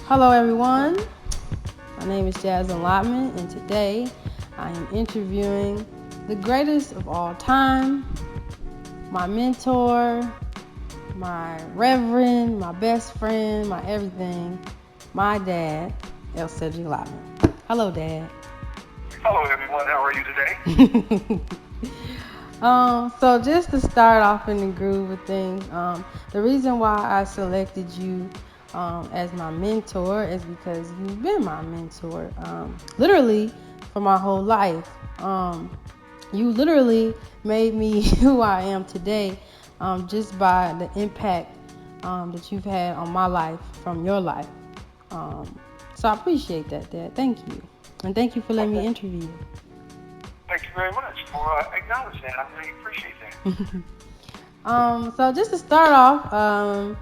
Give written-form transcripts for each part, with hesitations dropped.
Hello everyone, my name is Jasmine Lotman, and today I am interviewing the greatest of all time, my mentor, my reverend, my best friend, my everything, my dad, El Cedric Lotman. Hello, Dad. Hello, everyone. How are you today? So just to start off in the groove of things, the reason why I selected you as my mentor is because you've been my mentor, literally for my whole life. You literally made me who I am today, just by the impact that you've had on my life from your life. So I appreciate that, Dad. Thank you. And thank you for letting me interview you. Thank you very much for acknowledging that. I really appreciate that. So just to start off,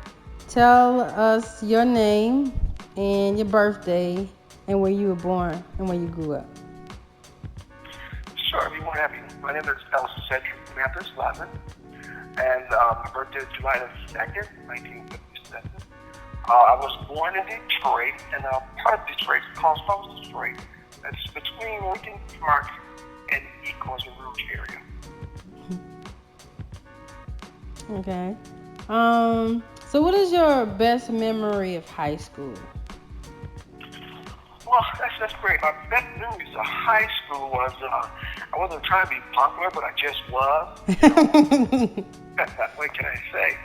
tell us your name and your birthday and where you were born and where you grew up. Sure, I'd be more happy. My name is El Cedric Lotman, and my birthday is July the 2nd, 1957. I was born in Detroit, and part of Detroit is called Popz Detroit. That's between Lincoln Park and Ecorse and Rouge area. Okay. So what is your best memory of high school? Well, that's great. My best memories of high school was I wasn't trying to be popular, but I just was. What can I say?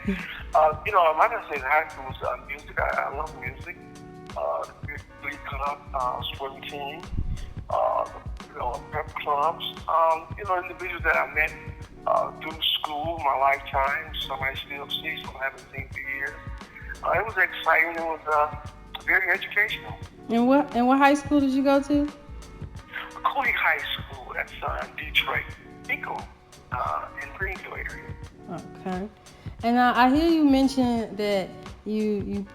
My best thing in high school was music. I love music. Glee club, swim team, prep clubs. Individuals that I met through school, my lifetime. Some I still see, some I haven't seen for years. It was exciting. It was very educational. And what high school did you go to? Cooley High School. That's Detroit, Eco, in Greenville area. Okay. And I hear you mention that you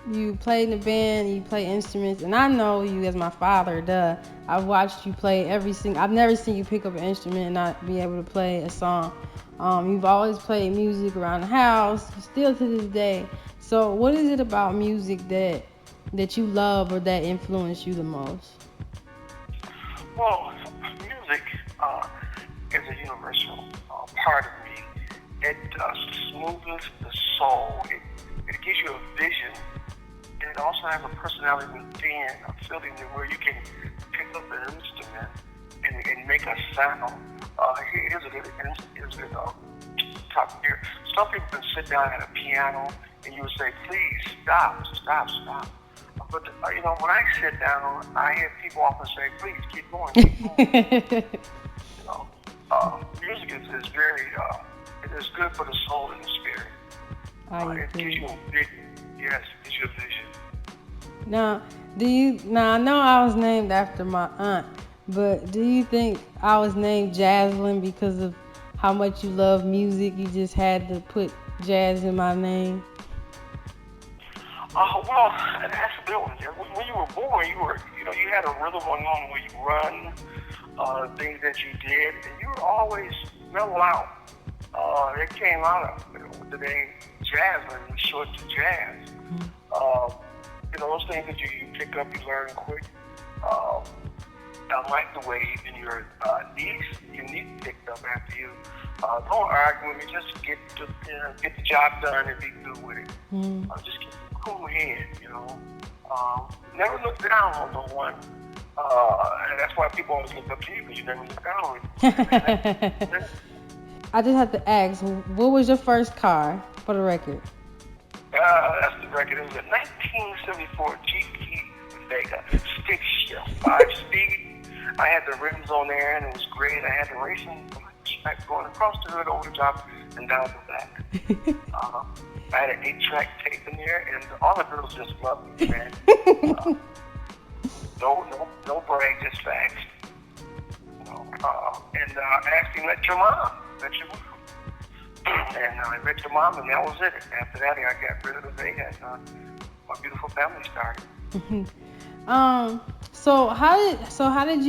play in the band, you play instruments, and I know you as my father. I've watched you play I've never seen you pick up an instrument and not be able to play a song. You've always played music around the house, still to this day. So what is it about music that you love or that influenced you the most? Well, music is a universal part of me. It smooths the soul. It gives you a vision. And it also has a personality within, a feeling where you can pick up an instrument and make a sound. Here's a top here. Some people can sit down at a piano and you would say, please stop. But when I sit down, I hear people often say, please keep going. Music is very, it is good for the soul and the spirit. It gives you a vision. Now, I know I was named after my aunt, but do you think I was named Jaslyn because of how much you love music? You just had to put jazz in my name? Well, that's a good one. When you were born, you had a rhythm going on where you run, things that you did, and you were always mellow out. It came out of the name Jasmine, short to jazz. Those things that you pick up, you learn quick. I like the way even your niece picked up after you. Don't argue with me, just get the job done and be good with it. Just keep a cool head, Never look down on no one. And that's why people always look up to you, because you never look down on them. I just have to ask, what was your first car, for the record? That's the record. It was a 1974 GT Vega, stick shift, 5-speed. I had the rims on there, and it was great. I had the racing track going across the hood, over the top, and down the back. I had an 8-track tape in there, and all the girls just loved me, man. No brag, just facts. And I actually met your mom. And I met your mom, and that was it. After that, I got rid of the Vega, and my beautiful family started. So how did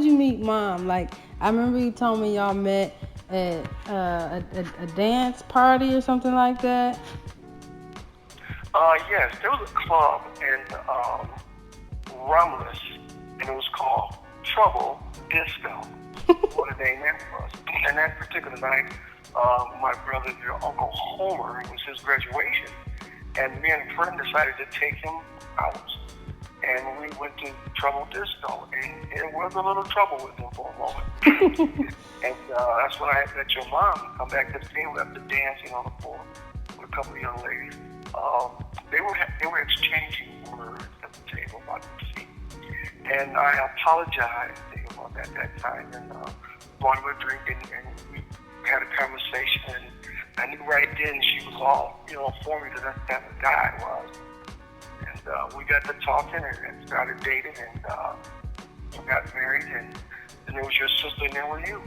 you meet Mom? Like, I remember you told me y'all met at a dance party or something like that. Yes, there was a club in Romulus, and it was called Trouble Disco. What a name that was. And that particular night, my brother, your Uncle Homer, it was his graduation, and me and a friend decided to take him out. And we went to Trouble Disco, and it was a little trouble with him for a moment. And that's when I had met your mom come back to the scene after dancing on the floor with a couple of young ladies. They were exchanging words at the table about the seat. And I apologized to him at that time, and bought him a drink, and we had a conversation, and I knew right then she was all, for me, that that's the guy I was. And we got to talking and started dating, and we got married, and then it was your sister, and then were you.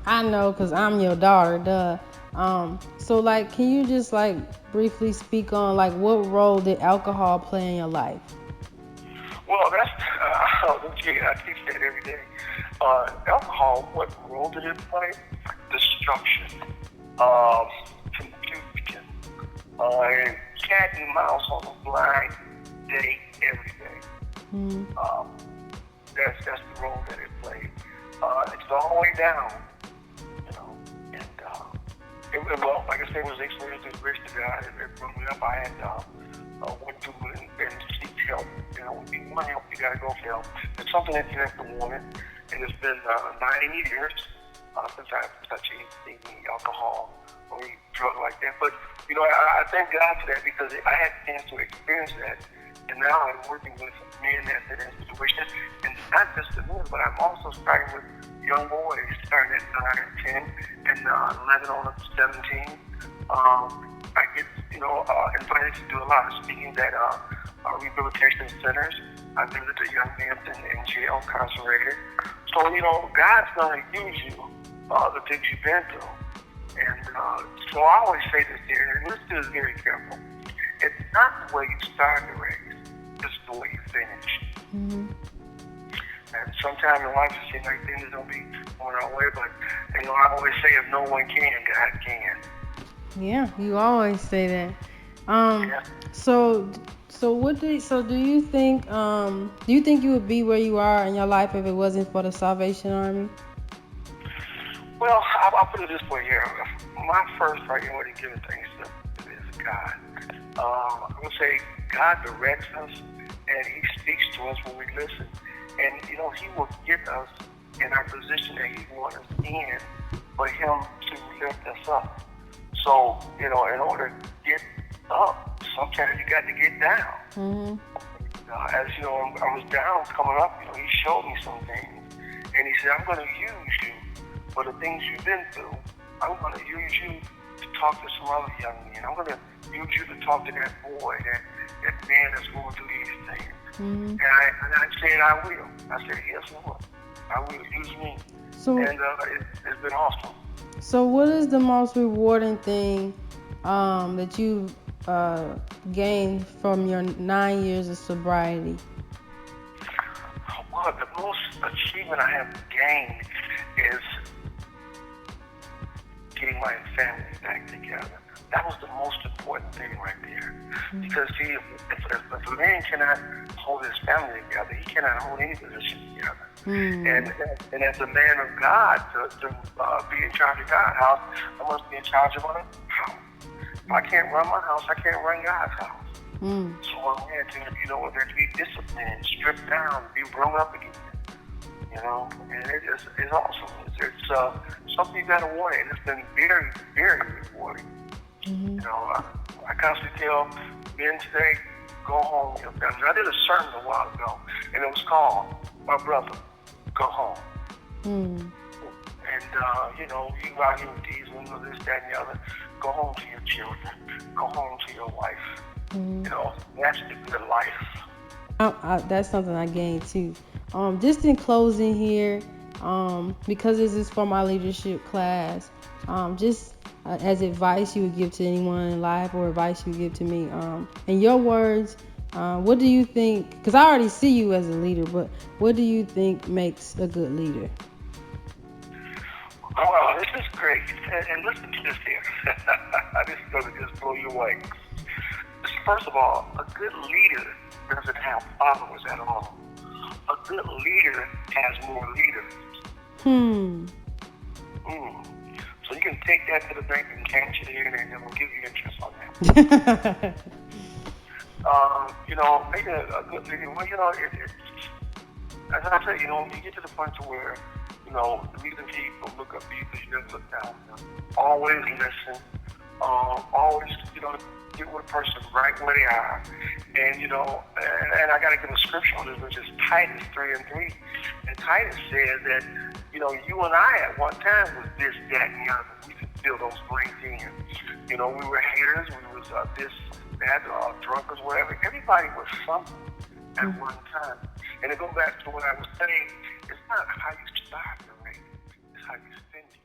I know, because I'm your daughter, duh. So, like, can you just, like, briefly speak on, like, what role did alcohol play in your life? Well, that's, I keep saying every day. Alcohol, what role did it play? Destruction, confusion, cat and mouse on a blind date every day. That's the role that it played. It's all the way down, and well, like I said, it was experience with grace to God. Growing up, I had went through and seek help. When you want help, you gotta go for help. It's something that you have to want it, and it's been 9 years since I've touched anything, alcohol or any drug like that. But I thank God for that, because I had a chance to experience that, and now I'm working with men that's in that situation, and not just the men, but I'm also starting with young boys starting at 9 and 10 and 11 on up to 17. I get, invited to do a lot of speaking at rehabilitation centers. I visit the young men in jail, incarcerated. So, God's going to use you, the things you've been through. And so I always say this here, and let's do this very careful. It's not the way you start the race, it's the way you finish. And sometimes in life it seems like things don't be going our way, but I always say if no one can, God can. Yeah, you always say that. Yeah. So do you think you would be where you are in your life if it wasn't for the Salvation Army? Well, I'll put it this way here. My first priority giving things to is God. I would say God directs us, and He speaks to us when we listen. And, He will get us in our position that He wants us in for Him to lift us up. So, in order to get up, sometimes you got to get down. As I was down coming up, He showed me some things. And He said, I'm going to use you for the things you've been through. I'm going to use you to talk to some other young men. I'm going to use you to talk to that boy, that man that's going through these things. And I said, I will. I said, yes, Lord. I will. Use me. And it's been awesome. So what is the most rewarding thing that you gained from your 9 years of sobriety? Well, the most achievement I have gained is getting my family back together. That was the most important thing right there. Because, see, if a man cannot hold his family together, he cannot hold any position together. And as a man of God, to be in charge of God's house, I must be in charge of my house. If I can't run my house, I can't run God's house. So I'm here to, there to be disciplined, stripped down, be brought up again. And it's awesome. It's something you got to want, and it's been very, very rewarding. I constantly tell men today, go home with your family. I did a sermon a while ago, and it was called, My Brother, Go Home. And, you out here with these women, this, that, and the other, go home to your children. Go home to your wife. That's the good life. That's something I gained, too. Just in closing here, because this is for my leadership class, just as advice you would give to anyone in life or advice you would give to me, in your words, what do you think, because I already see you as a leader, but what do you think makes a good leader? Oh, well, this is great. And listen to this here. This is going to just blow you away. First of all, a good leader doesn't have followers at all. A good leader has more leaders. Hmm. Mm. So you can take that to the bank and cash it in, and we'll give you interest on that. Maybe a good leader. Well, as I say, you get to the point to where, the reason people look up to you because you never look down. Always listen. Always, get with a person right where they are. And I got to give a scripture on this, which is Titus 3:3. And Titus says that, you and I at one time was this, that, and the other. We could fill those blanks in. We were haters. We was this, that, drunkards, whatever. Everybody was something at one time. And to go back to what I was saying, it's not how you start the race, it's how you spend it.